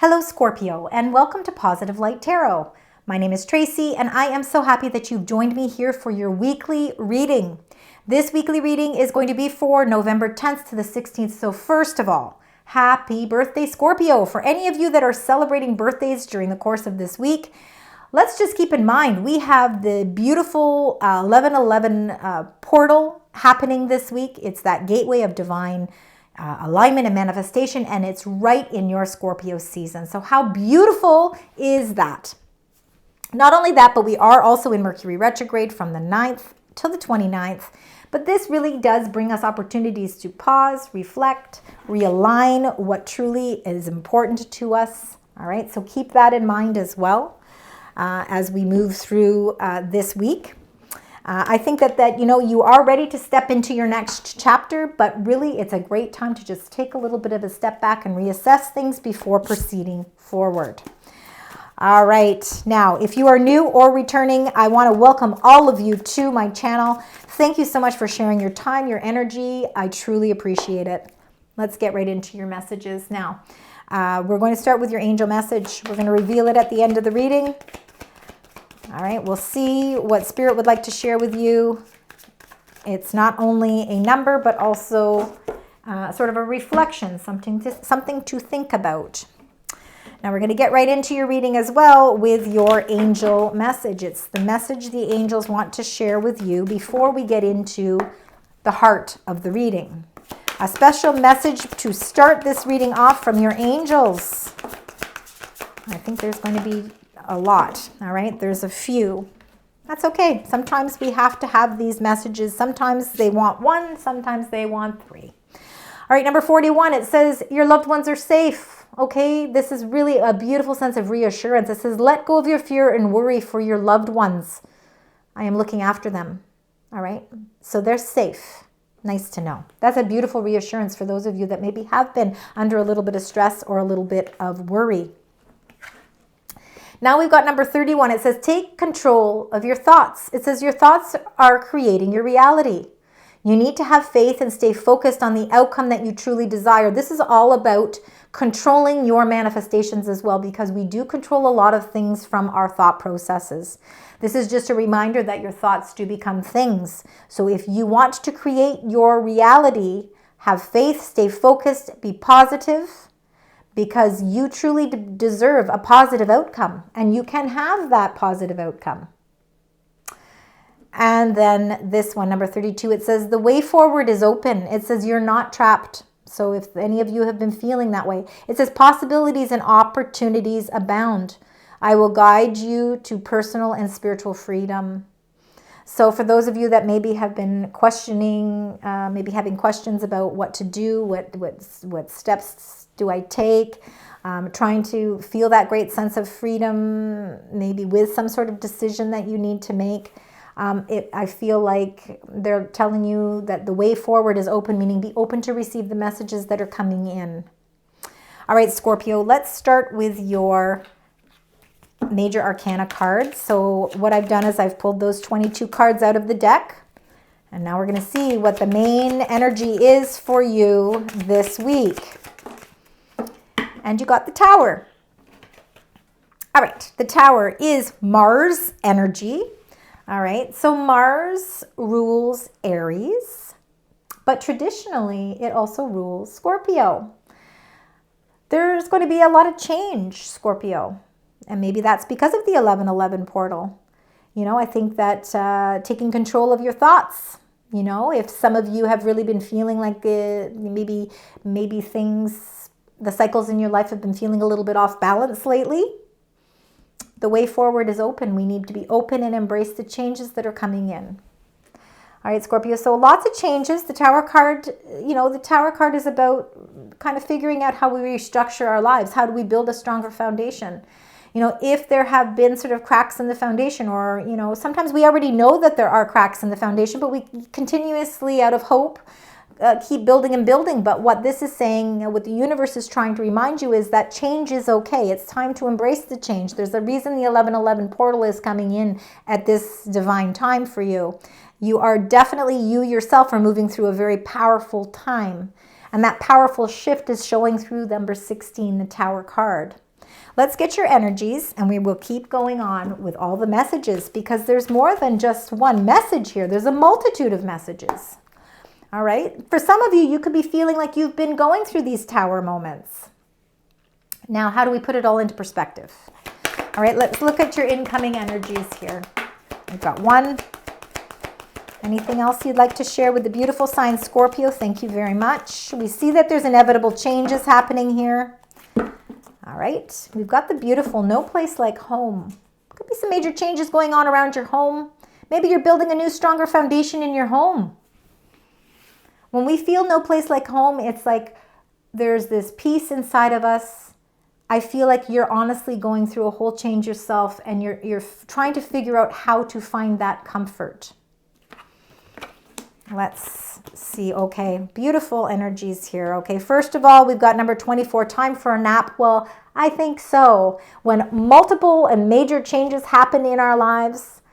Hello Scorpio, and welcome to Positive Light Tarot. My name is Tracy, and I am so happy that you've joined me here for your weekly reading. This weekly reading is going to be for November 10th to the 16th. So first of all, happy birthday Scorpio. For any of you that are celebrating birthdays during the course of this week, let's just keep in mind we have the beautiful 1111 portal happening this week. It's that gateway of divine alignment and manifestation, and it's right in your Scorpio season. So how beautiful is that? Not only that, but we are also in Mercury Retrograde from the 9th till the 29th. But this really does bring us opportunities to pause, reflect, realign what truly is important to us. All right, so keep that in mind as well as we move through this week. I think that you are ready to step into your next chapter, but really it's a great time to just take a little bit of a step back and reassess things before proceeding forward. All right, now if you are new or returning, I want to welcome all of you to my channel. Thank you so much for sharing your time, your energy. I truly appreciate it. Let's get right into your messages now. We're going to start with your angel message. We're going to reveal it at the end of the reading. All right, we'll see what Spirit would like to share with you. It's not only a number, but also sort of a reflection, something to think about. Now we're going to get right into your reading as well with your angel message. It's the message the angels want to share with you before we get into the heart of the reading. A special message to start this reading off from your angels. I think there's going to be a lot. All right, there's a few. That's okay. Sometimes we have to have these messages. Sometimes they want one, sometimes they want three. All right, number 41, it says your loved ones are safe. Okay, this is really a beautiful sense of reassurance. It says let go of your fear and worry for your loved ones. I am looking after them. All right, so they're safe. Nice to know. That's a beautiful reassurance for those of you that maybe have been under a little bit of stress or a little bit of worry. Now we've got number 31. It says, take control of your thoughts. It says your thoughts are creating your reality. You need to have faith and stay focused on the outcome that you truly desire. This is all about controlling your manifestations as well, because we do control a lot of things from our thought processes. This is just a reminder that your thoughts do become things. So if you want to create your reality, have faith, stay focused, be positive, because you truly deserve a positive outcome, and you can have that positive outcome. And then this one, number 32, it says the way forward is open. It says you're not trapped. So if any of you have been feeling that way, it says possibilities and opportunities abound. I will guide you to personal and spiritual freedom. So for those of you that maybe have been questioning, maybe having questions about what to do, what steps do I take, trying to feel that great sense of freedom, maybe with some sort of decision that you need to make, I feel like they're telling you that the way forward is open, meaning be open to receive the messages that are coming in. All right, Scorpio, let's start with your major arcana cards. So what I've done is I've pulled those 22 cards out of the deck, and now we're going to see what the main energy is for you this week. And you got the Tower. All right, the Tower is Mars energy. All right, so Mars rules Aries, but traditionally it also rules Scorpio. There's going to be a lot of change, Scorpio, and maybe that's because of the 1111 portal. You know, I think that taking control of your thoughts, you know, if some of you have really been feeling like maybe things, the cycles in your life have been feeling a little bit off balance lately, the way forward is open. We need to be open and embrace the changes that are coming in. All right, Scorpio, so lots of changes. The Tower card, the Tower card is about kind of figuring out how we restructure our lives. How do we build a stronger foundation? You know, if there have been sort of cracks in the foundation, or, sometimes we already know that there are cracks in the foundation, but we continuously, out of hope, keep building and building. But what this is saying, what the universe is trying to remind you, is that change is okay. It's time to embrace the change. There's a reason the 1111 portal is coming in at this divine time for you. You yourself are moving through a very powerful time. And that powerful shift is showing through number 16, the Tower card. Let's get your energies, and we will keep going on with all the messages, because there's more than just one message here. There's a multitude of messages. All right. For some of you, you could be feeling like you've been going through these tower moments. Now, how do we put it all into perspective? All right, let's look at your incoming energies here. We've got one. Anything else you'd like to share with the beautiful sign Scorpio? Thank you very much. We see that there's inevitable changes happening here. All right, we've got the beautiful no place like home. Could be some major changes going on around your home. Maybe you're building a new, stronger foundation in your home. When we feel no place like home, it's like there's this peace inside of us. I feel like you're honestly going through a whole change yourself, and you're trying to figure out how to find that comfort. Let's see. Okay, beautiful energies here. Okay, first of all, we've got number 24, time for a nap. Well, I think so. When multiple and major changes happen in our lives,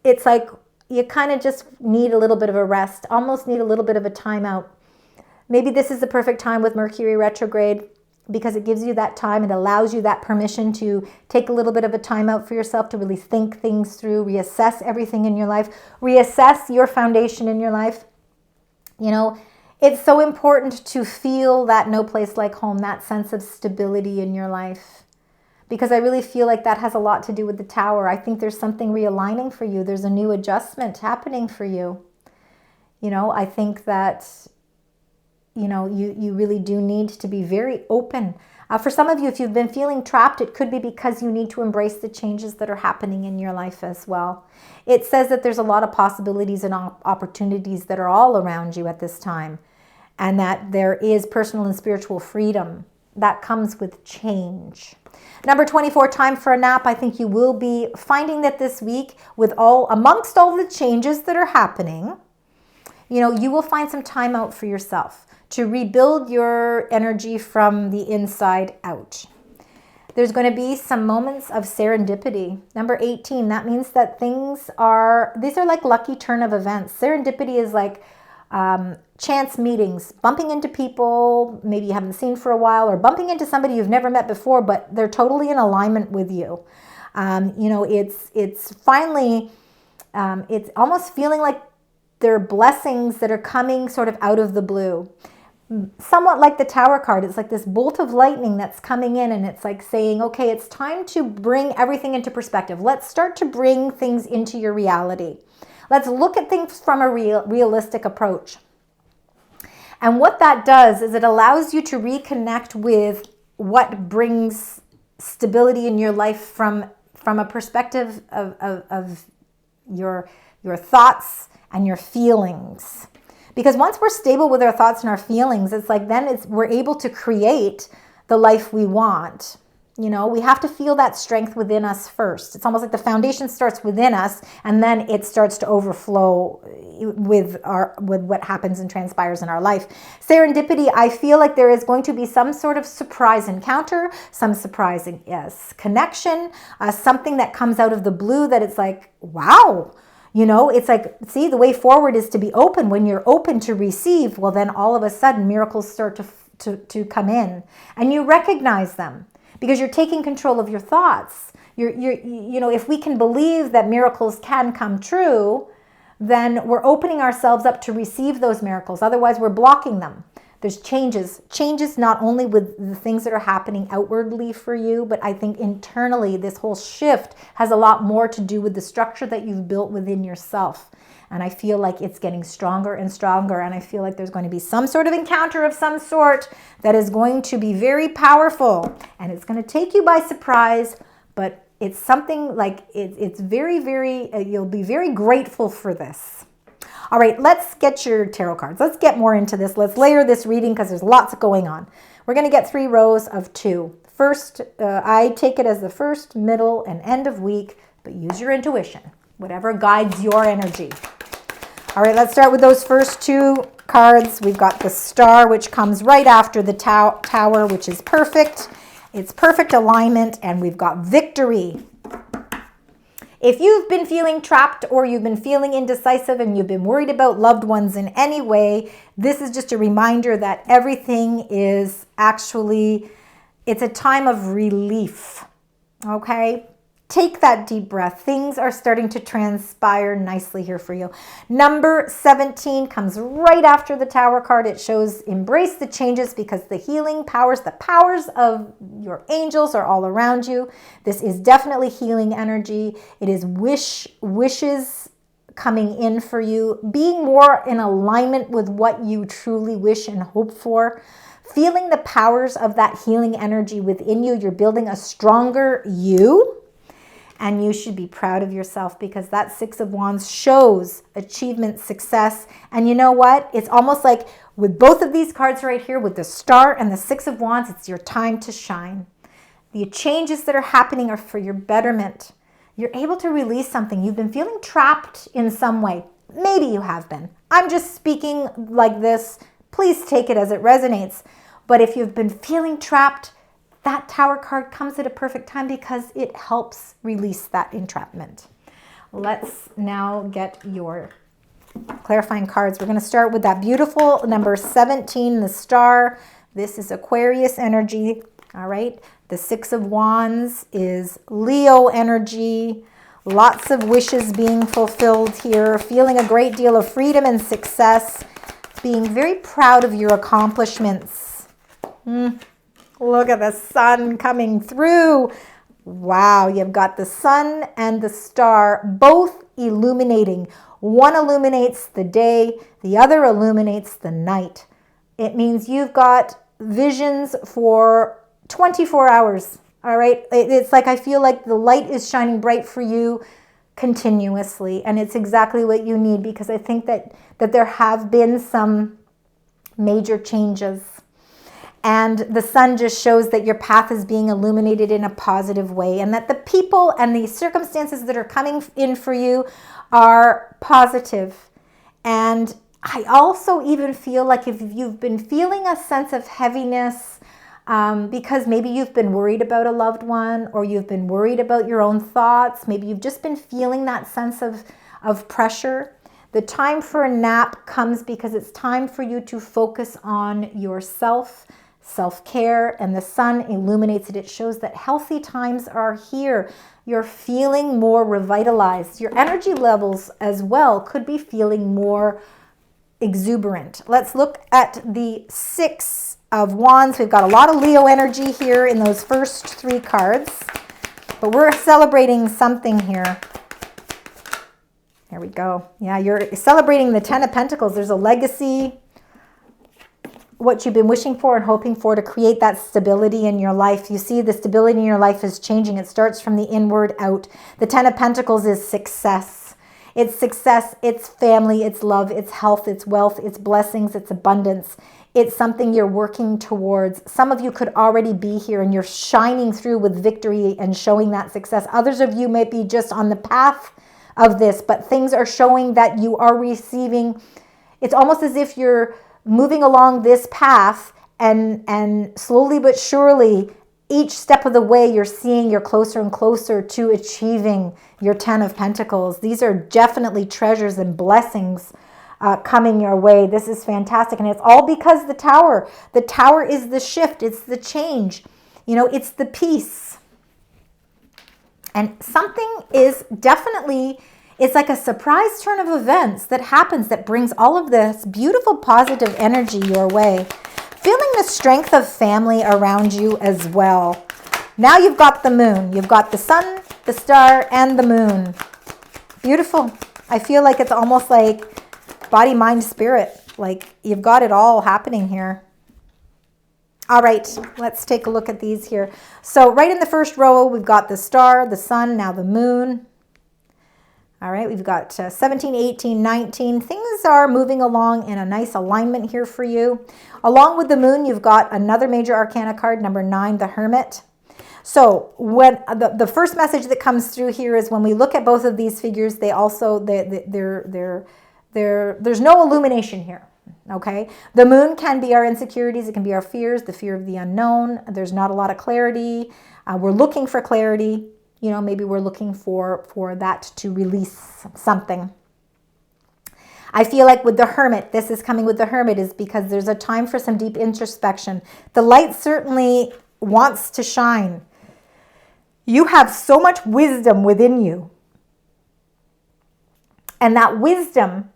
it's like you kind of just need a little bit of a rest, almost need a little bit of a timeout. Maybe this is the perfect time with Mercury retrograde, because it gives you that time. It allows you that permission to take a little bit of a time out for yourself to really think things through, reassess everything in your life, reassess your foundation in your life. You know, it's so important to feel that no place like home, that sense of stability in your life, because I really feel like that has a lot to do with the tower. I think there's something realigning for you. There's a new adjustment happening for you. You know, I think that you really do need to be very open. For some of you, if you've been feeling trapped, it could be because you need to embrace the changes that are happening in your life as well. It says that there's a lot of possibilities and opportunities that are all around you at this time, and that there is personal and spiritual freedom that comes with change. Number 24, time for a nap. I think you will be finding that this week, amongst all the changes that are happening, you will find some time out for yourself to rebuild your energy from the inside out. There's going to be some moments of serendipity. Number 18, that means that these are like lucky turn of events. Serendipity is like chance meetings, bumping into people maybe you haven't seen for a while, or bumping into somebody you've never met before, but they're totally in alignment with you. It's finally, it's almost feeling like there are blessings that are coming sort of out of the blue. Somewhat like the Tower card, it's like this bolt of lightning that's coming in, and it's like saying, okay, it's time to bring everything into perspective. Let's start to bring things into your reality. Let's look at things from a realistic approach. And what that does is it allows you to reconnect with what brings stability in your life from a perspective of your thoughts and your feelings. Because once we're stable with our thoughts and our feelings, it's like then we're able to create the life we want. We have to feel that strength within us first. It's almost like the foundation starts within us, and then it starts to overflow with what happens and transpires in our life. Serendipity, I feel like there is going to be some sort of surprise encounter, some surprising connection, something that comes out of the blue that it's like, wow. It's like, see, the way forward is to be open. When you're open to receive, well, then all of a sudden miracles start to come in, and you recognize them because you're taking control of your thoughts. If we can believe that miracles can come true, then we're opening ourselves up to receive those miracles. Otherwise, we're blocking them. There's changes not only with the things that are happening outwardly for you, but I think internally this whole shift has a lot more to do with the structure that you've built within yourself. And I feel like it's getting stronger and stronger, and I feel like there's going to be some sort of encounter of some sort that is going to be very powerful, and it's going to take you by surprise, but it's something like it's very, very, you'll be very grateful for this. All right, let's get your tarot cards. Let's get more into this. Let's layer this reading because there's lots going on. We're going to get 3 rows of 2. First, I take it as the first, middle, and end of week, but use your intuition, whatever guides your energy. All right, let's start with those first 2 cards. We've got the Star, which comes right after the Tower, which is perfect. It's perfect alignment, and we've got Victory. If you've been feeling trapped or you've been feeling indecisive and you've been worried about loved ones in any way, this is just a reminder that everything is actually It's a time of relief, okay? Take that deep breath. Things are starting to transpire nicely here for you. Number 17 comes right after the Tower card. It shows embrace the changes because the healing powers, the powers of your angels are all around you. This is definitely healing energy. It is wishes coming in for you, being more in alignment with what you truly wish and hope for. Feeling the powers of that healing energy within you. You're building a stronger you. And you should be proud of yourself because that Six of Wands shows achievement, success. And you know what? It's almost like with both of these cards right here, with the Star and the Six of Wands, it's your time to shine. The changes that are happening are for your betterment. You're able to release something. You've been feeling trapped in some way. Maybe you have been. I'm just speaking like this. Please take it as it resonates. But if you've been feeling trapped, that Tower card comes at a perfect time because it helps release that entrapment. Let's now get your clarifying cards. We're going to start with that beautiful number 17, the Star. This is Aquarius energy, all right? The Six of Wands is Leo energy. Lots of wishes being fulfilled here. Feeling a great deal of freedom and success. Being very proud of your accomplishments. Look at the sun coming through. Wow, you've got the sun and the Star both illuminating. One illuminates the day, the other illuminates the night. It means you've got visions for 24 hours, all right? It's like I feel like the light is shining bright for you continuously, and it's exactly what you need because I think that there have been some major changes. And the sun just shows that your path is being illuminated in a positive way and that the people and the circumstances that are coming in for you are positive. And I also even feel like if you've been feeling a sense of heaviness because maybe you've been worried about a loved one or you've been worried about your own thoughts, maybe you've just been feeling that sense of pressure, the time for a nap comes because it's time for you to focus on yourself, self-care, and the sun illuminates it. It shows that healthy times are here. You're feeling more revitalized. Your energy levels as well could be feeling more exuberant. Let's look at the Six of Wands. We've got a lot of Leo energy here in those first three cards, but we're celebrating something here. There we go. Yeah, you're celebrating the Ten of Pentacles. There's a legacy, what you've been wishing for and hoping for to create that stability in your life. You see the stability in your life is changing. It starts from the inward out. The Ten of Pentacles is success. It's success, it's family, it's love, it's health, it's wealth, it's blessings, it's abundance. It's something you're working towards. Some of you could already be here and you're shining through with victory and showing that success. Others of you may be just on the path of this, but things are showing that you are receiving. It's almost as if you're moving along this path and slowly but surely each step of the way you're seeing you're closer and closer to achieving your Ten of Pentacles. These are definitely treasures and blessings coming your way. This is fantastic, and it's all because the Tower is the shift, it's the change, it's the peace. And something is definitely, it's like a surprise turn of events that happens that brings all of this beautiful positive energy your way. Feeling the strength of family around you as well. Now you've got the moon. You've got the sun, the star, and the moon. Beautiful. I feel like it's almost like body, mind, spirit. Like you've got it all happening here. All right, let's take a look at these here. So right in the first row, we've got the star, the sun, now the moon. All right, we've got 17, 18, 19. Things are moving along in a nice alignment here for you. Along with the moon, you've got another major arcana card, number 9, the Hermit. So when the first message that comes through here is when we look at both of these figures, they also, there's no illumination here. Okay, the moon can be our insecurities, it can be our fears, the fear of the unknown. There's not a lot of clarity. We're looking for clarity. Maybe we're looking for that to release something. I feel like with the Hermit, this is coming with the Hermit, is because there's a time for some deep introspection. The light certainly wants to shine. You have so much wisdom within you. And that wisdom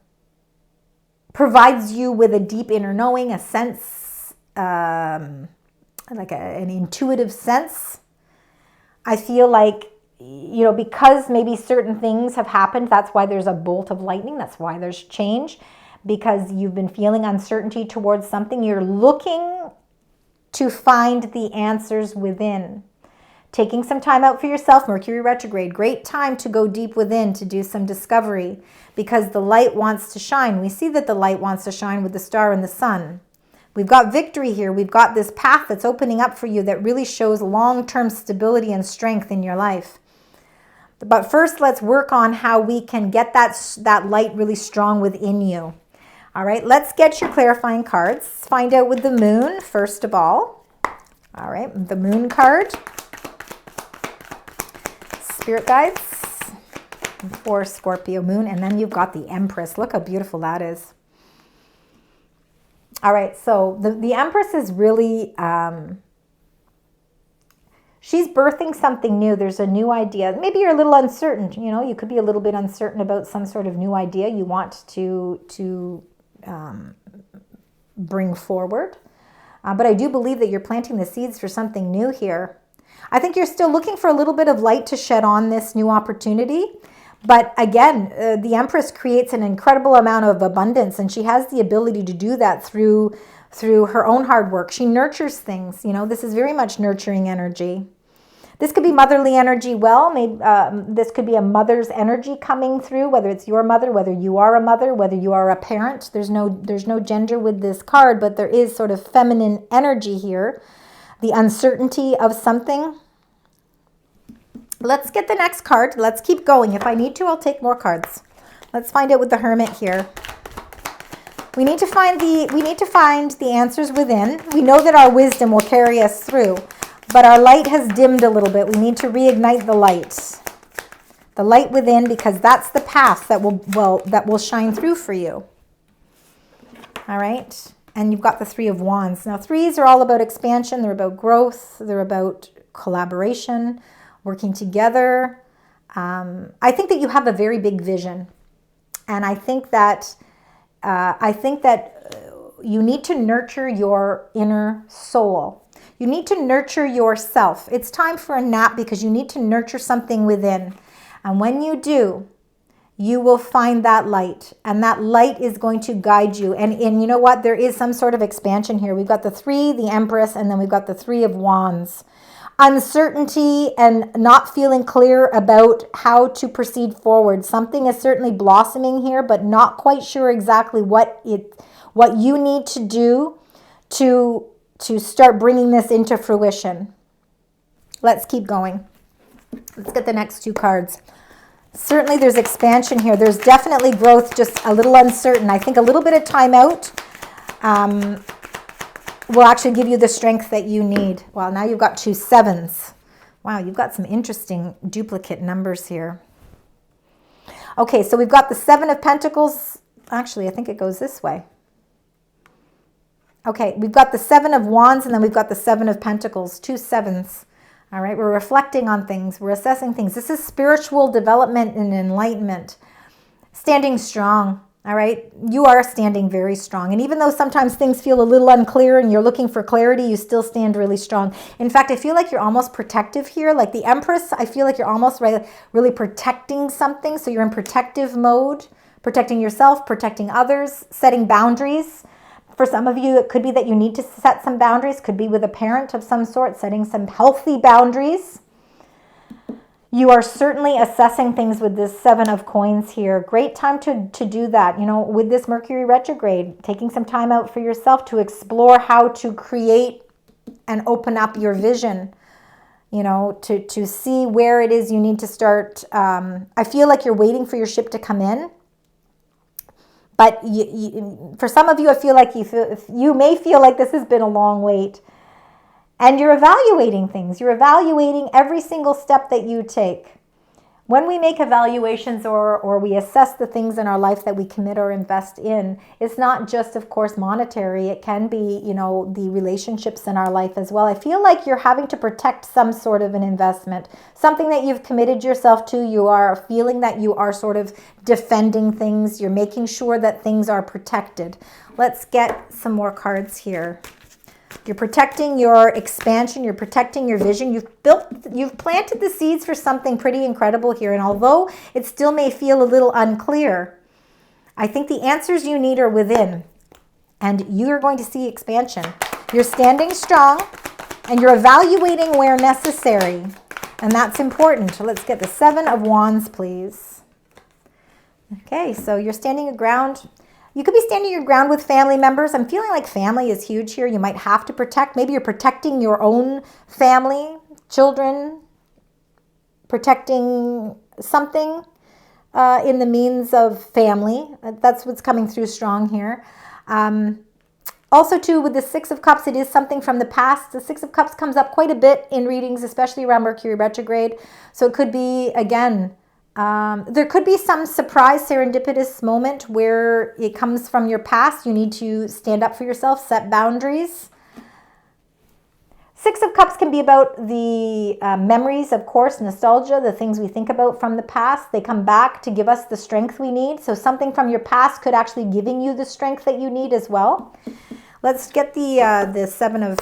provides you with a deep inner knowing, a sense, like an intuitive sense. I feel like, because maybe certain things have happened, that's why there's a bolt of lightning, that's why there's change, because you've been feeling uncertainty towards something. You're looking to find the answers within. Taking some time out for yourself, Mercury retrograde, great time to go deep within, to do some discovery, because the light wants to shine. We see that the light wants to shine with the star and the sun. We've got victory here. We've got this path that's opening up for you that really shows long-term stability and strength in your life. But first, let's work on how we can get that light really strong within you. All right, let's get your clarifying cards. Find out with the moon, first of all. All right, the moon card. Spirit guides for Scorpio moon. And then you've got the Empress. Look how beautiful that is. All right, so the Empress is really, she's birthing something new. There's a new idea. Maybe you're a little uncertain. You could be a little bit uncertain about some sort of new idea you want to bring forward. But I do believe that you're planting the seeds for something new here. I think you're still looking for a little bit of light to shed on this new opportunity. But again, the Empress creates an incredible amount of abundance, and she has the ability to do that through her own hard work. She nurtures things. This is very much nurturing energy. This could be motherly energy. Maybe this could be a mother's energy coming through, whether it's your mother, whether you are a mother, whether you are a parent. There's no gender with this card, but there is sort of feminine energy here. The uncertainty of something. Let's get the next card. Let's keep going. If I need to, I'll take more cards. Let's find out with the Hermit here. We need to find the answers within. We know that our wisdom will carry us through, but our light has dimmed a little bit. We need to reignite the light. The light within, because that's the path that will shine through for you. All right? And you've got the Three of Wands. Now, threes are all about expansion. They're about growth. They're about collaboration, working together. I think that you have a very big vision. And I think that you need to nurture your inner soul. You need to nurture yourself. It's time for a nap because you need to nurture something within. And when you do, you will find that light, and that light is going to guide you. And you know what? There is some sort of expansion here. We've got the Three, the Empress, and then we've got the Three of Wands. Uncertainty and not feeling clear about how to proceed forward. Something is certainly blossoming here, but not quite sure exactly what you need to do to start bringing this into fruition. Let's keep going. Let's get the next two cards. Certainly there's expansion here. There's definitely growth, just a little uncertain. I think a little bit of time out will actually give you the strength that you need. Well, now you've got two sevens. Wow, you've got some interesting duplicate numbers here. Okay, so we've got the Seven of Pentacles. Actually, I think it goes this way. Okay, we've got the Seven of Wands, and then we've got the Seven of Pentacles, two sevens. All right, we're reflecting on things. We're assessing things. This is spiritual development and enlightenment. Standing strong. All right, you are standing very strong. And even though sometimes things feel a little unclear and you're looking for clarity, you still stand really strong. In fact, I feel like you're almost protective here. Like the Empress, I feel like you're almost really protecting something. So you're in protective mode, protecting yourself, protecting others, setting boundaries. For some of you, it could be that you need to set some boundaries. Could be with a parent of some sort, setting some healthy boundaries. You are certainly assessing things with this Seven of Coins here. Great time to do that. You know, with this Mercury retrograde, taking some time out for yourself to explore how to create and open up your vision. You know, to see where it is you need to start. I feel like you're waiting for your ship to come in. But for some of you, I feel like you may feel like this has been a long wait. And you're evaluating things. You're evaluating every single step that you take. when we make evaluations or we assess the things in our life that we commit or invest in, it's not just, of course, monetary. It can be, you know, the relationships in our life as well. I feel like you're having to protect some sort of an investment, something that you've committed yourself to. You are feeling that you are sort of defending things. You're making sure that things are protected. Let's get some more cards here. You're protecting your expansion. You're protecting your vision. You've planted the seeds for something pretty incredible here. And although it still may feel a little unclear, I think the answers you need are within. And you're going to see expansion. You're standing strong and you're evaluating where necessary. And that's important. So let's get the 7 of Wands, please. Okay, so you're standing your ground. You could be standing your ground with family members. I'm feeling like family is huge here. You might have to protect. Maybe you're protecting your own family, children, protecting something in the means of family. That's what's coming through strong here. Also, too, with the 6 of Cups, it is something from the past. The 6 of Cups comes up quite a bit in readings, especially around Mercury Retrograde. So it could be, again, there could be some surprise serendipitous moment where it comes from your past. You need to stand up for yourself, set boundaries. 6 of Cups can be about the memories, of course, nostalgia, the things we think about from the past. They come back to give us the strength we need. So something from your past could actually giving you the strength that you need as well. Let's get the 7 of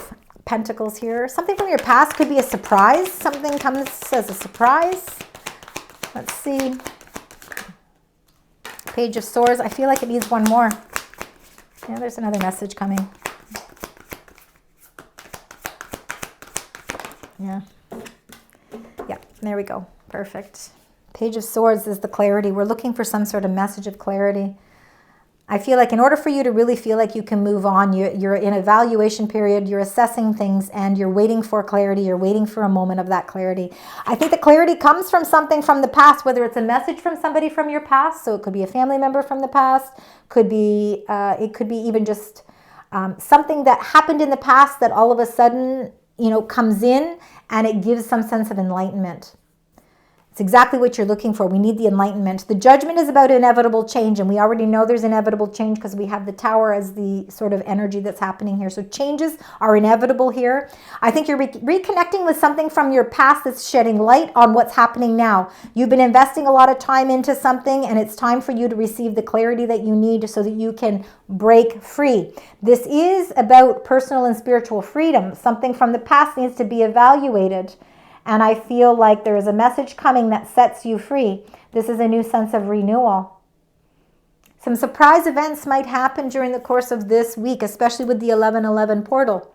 Pentacles here. Something from your past could be a surprise. Something comes as a surprise. Let's see. Page of Swords. I feel like it needs one more. Yeah, there's another message coming. Yeah. Yeah, there we go. Perfect. Page of Swords is the clarity. We're looking for some sort of message of clarity. I feel like in order for you to really feel like you can move on, you're in an evaluation period, you're assessing things, and you're waiting for clarity. You're waiting for a moment of that clarity. I think the clarity comes from something from the past, whether it's a message from somebody from your past. So it could be a family member from the past. It could be even just something that happened in the past that all of a sudden, you know, comes in and it gives some sense of enlightenment. It's exactly what you're looking for. We need the enlightenment. The Judgment is about inevitable change, and we already know there's inevitable change because we have the Tower as the sort of energy that's happening here. So changes are inevitable here. I think you're reconnecting with something from your past that's shedding light on what's happening now. You've been investing a lot of time into something, and it's time for you to receive the clarity that you need so that you can break free. This is about personal and spiritual freedom. Something from the past needs to be evaluated. And I feel like there is a message coming that sets you free. This is a new sense of renewal. Some surprise events might happen during the course of this week, especially with the 1111 portal.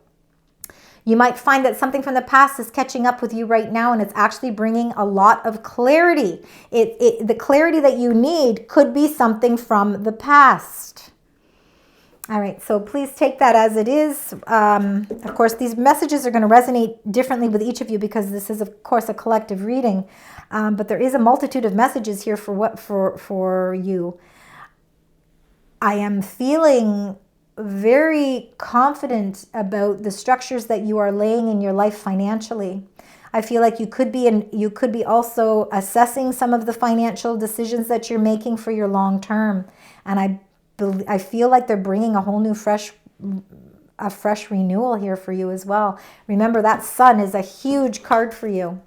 You might find that something from the past is catching up with you right now, and it's actually bringing a lot of clarity. The clarity that you need could be something from the past. All right, so please take that as it is. Of course, these messages are going to resonate differently with each of you because this is, of course, a collective reading. But there is a multitude of messages here for you. I am feeling very confident about the structures that you are laying in your life financially. I feel like you could be also assessing some of the financial decisions that you're making for your long term, and I feel like they're bringing a whole new fresh renewal here for you as well. Remember, that Sun is a huge card for you.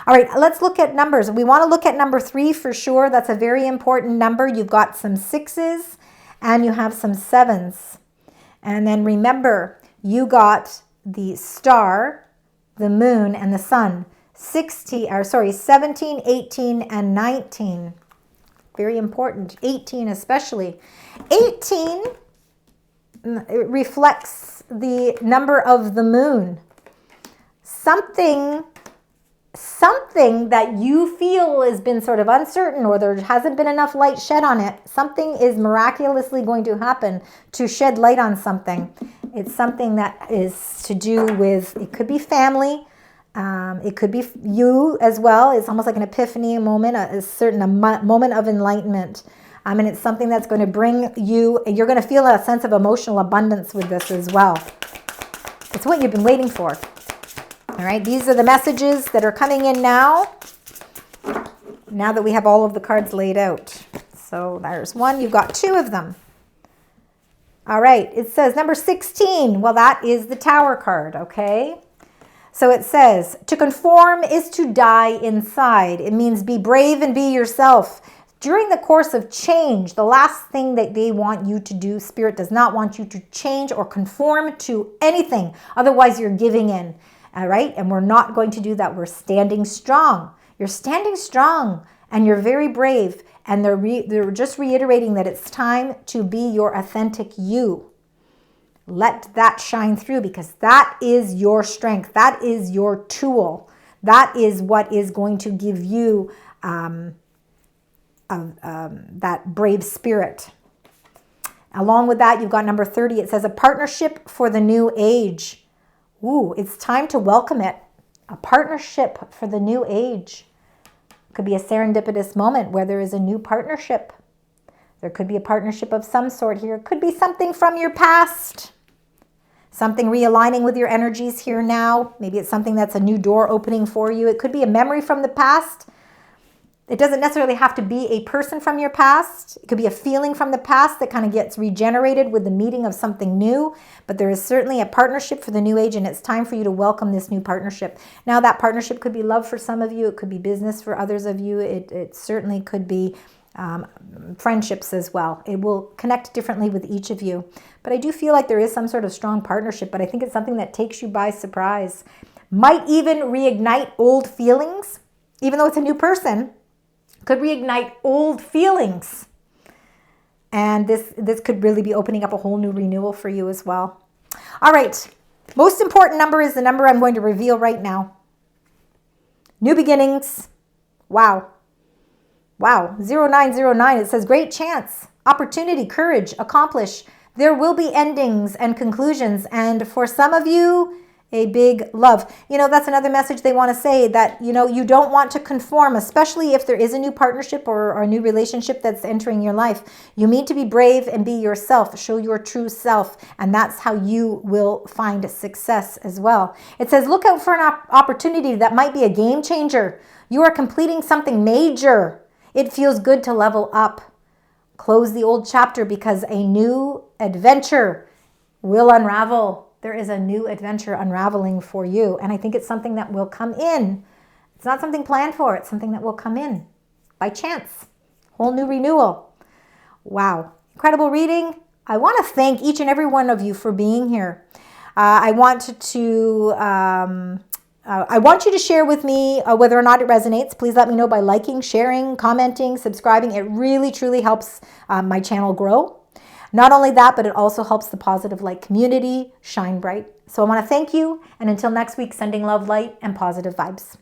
All right, let's look at numbers. We want to look at number 3 for sure. That's a very important number. You've got some 6s and you have some 7s. And then remember, you got the star, the moon, and the sun. 17, 18, and 19. Very important. 18 especially. 18 it reflects the number of the moon. Something that you feel has been sort of uncertain, or there hasn't been enough light shed on it. Something is miraculously going to happen to shed light on something. It's something that is to do with, it could be family. It could be you as well. It's almost like an epiphany moment, a moment of enlightenment. And it's something that's going to bring you, you're going to feel a sense of emotional abundance with this as well. It's what you've been waiting for. All right, these are the messages that are coming in now. now that we have all of the cards laid out. So there's one. You've got two of them. All right. It says number 16. Well, that is the Tower card, okay? So it says, to conform is to die inside. It means be brave and be yourself. During the course of change, the last thing that they want you to do, Spirit does not want you to change or conform to anything. Otherwise, you're giving in, all right? And we're not going to do that. We're standing strong. You're standing strong and you're very brave. And they're just reiterating that it's time to be your authentic you. Let that shine through because that is your strength. That is your tool. That is what is going to give you that brave spirit. Along with that, you've got number 30. It says a partnership for the new age. Ooh, it's time to welcome it. A partnership for the new age. Could be a serendipitous moment where there is a new partnership. There could be a partnership of some sort here. It could be something from your past. Something realigning with your energies here now. Maybe it's something that's a new door opening for you. It could be a memory from the past. It doesn't necessarily have to be a person from your past. It could be a feeling from the past that kind of gets regenerated with the meeting of something new. But there is certainly a partnership for the new age, and it's time for you to welcome this new partnership. Now, that partnership could be love for some of you. It could be business for others of you. It certainly could be friendships as well. It will connect differently with each of you. But I do feel like there is some sort of strong partnership, but I think it's something that takes you by surprise. Might even reignite old feelings, even though it's a new person. Could reignite old feelings. And this could really be opening up a whole new renewal for you as well. All right. Most important number is the number I'm going to reveal right now. New beginnings. Wow. Wow. 0909. It says great chance, opportunity, courage, accomplish. There will be endings and conclusions. And for some of you, a big love. You know, that's another message they want to say, that, you know, you don't want to conform, especially if there is a new partnership or a new relationship that's entering your life. You need to be brave and be yourself. Show your true self. And that's how you will find success as well. It says, look out for an opportunity that might be a game changer. You are completing something major. It feels good to level up. Close the old chapter because a new adventure will unravel. There is a new adventure unraveling for you. And I think it's something that will come in. It's not something planned for. It's something that will come in by chance. Whole new renewal. Wow. Incredible reading. I want to thank each and every one of you for being here. I want you to share with me whether or not it resonates. Please let me know by liking, sharing, commenting, subscribing. It really, truly helps my channel grow. Not only that, but it also helps the Positive Light community shine bright. So I want to thank you. And until next week, sending love, light, and positive vibes.